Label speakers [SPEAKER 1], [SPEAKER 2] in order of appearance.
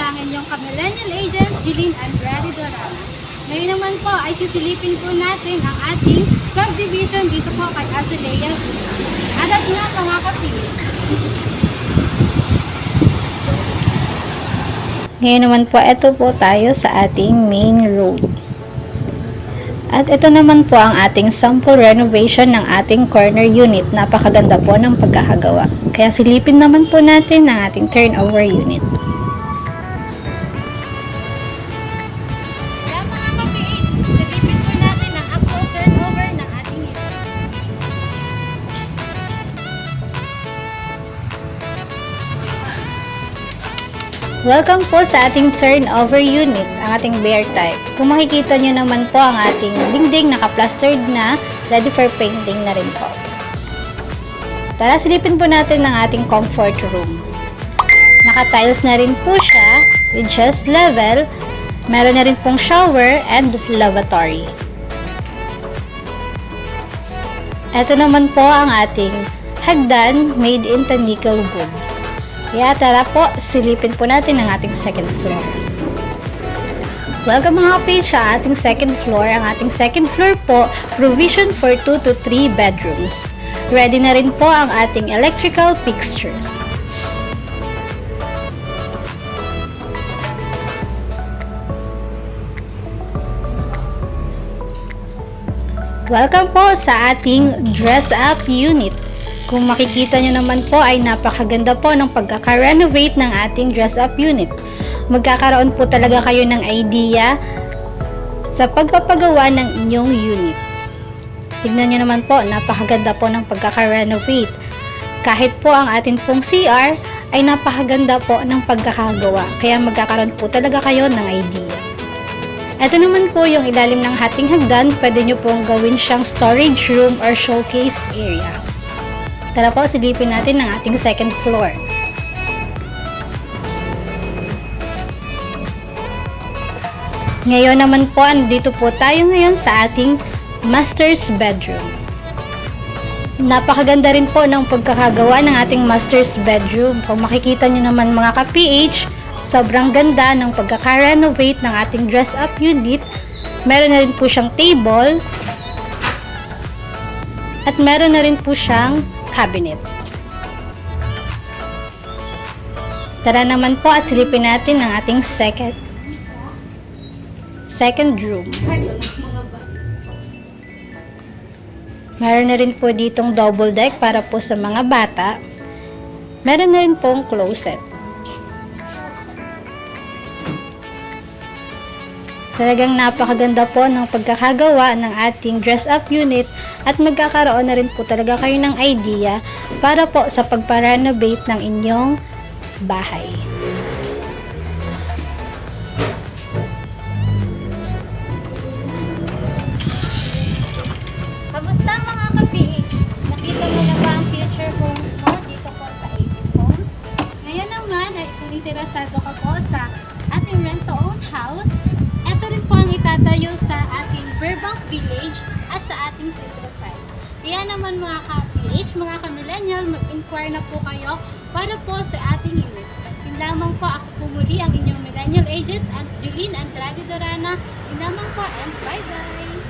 [SPEAKER 1] ang inyong ka-millennial agent, Jeline Andrade Dorana. Ngayon naman po ay sisilipin po natin ang ating subdivision dito po kay Azalea. Adat nga mga kapili.
[SPEAKER 2] Ngayon naman po, ito po tayo sa ating main road. At ito naman po ang ating sample renovation ng ating corner unit. Napakaganda po ng pagkakagawa. Kaya silipin naman po natin ang ating turnover unit.
[SPEAKER 1] Kaya mga ka-PH, silipin po natin ang actual turnover ng ating unit.
[SPEAKER 2] Welcome po sa ating turnover unit, ang ating bear type. Kung makikita nyo naman po ang ating dingding naka-plastered na, ready for painting na rin po. Tara, silipin po natin ang ating comfort room. Naka-tiles na rin po siya with chest level. Meron na rin pong shower and lavatory. Ito naman po ang ating hagdan made in nickel wood. Kaya tara po, silipin po natin ang ating second floor. Welcome mga kapatid sa ating second floor. Ang ating second floor po, provision for 2 to 3 bedrooms. Ready na rin po ang ating electrical fixtures. Welcome po sa ating dress-up unit. Kung makikita nyo naman po ay napakaganda po ng pagkaka-renovate ng ating dress-up unit. Magkakaroon po talaga kayo ng idea sa pagpapagawa ng inyong unit. Tignan nyo naman po, napakaganda po ng pagkaka-renovate. Kahit po ang atin pong CR ay napakaganda po ng pagkakagawa. Kaya magkakaroon po talaga kayo ng idea. Ito naman po yung ilalim ng ating hagdan. Pwede nyo pong gawin siyang storage room or showcase area. Tara po, silipin natin ang ating second floor. Ngayon naman po, andito po tayo ngayon sa ating master's bedroom. Napakaganda rin po ng pagkakagawa ng ating master's bedroom. Kung makikita nyo naman mga ka-PH, sobrang ganda ng pagkaka-renovate ng ating dress-up unit. Meron na rin po siyang table. At meron na rin po siyang cabinet. Tara naman po at silipin natin ang ating second room. Meron na rin po ditong double deck para po sa mga bata. Meron na rin pong closet. Talagang napakaganda po ng pagkakagawa ng ating dress-up unit at magkakaroon na rin po talaga kayo ng idea para po sa pagpa-renovate ng inyong bahay.
[SPEAKER 1] Kamusta mga ka-PH? Nakita mo na ba ang future home mo dito po sa AP Homes? Ngayon naman ay kung interesado ka po sa ating rent-to-own house, ito rin po ang itatayo sa ating Burbank Village at sa ating Central Site. Kaya naman mga ka-PH, mga ka-millennial, mag-inquire na po kayo para po sa ating units. Yun lamang po, ako po muli ang inyong millennial agent at Jeline Andrade Dorana. Yun lamang po and bye-bye!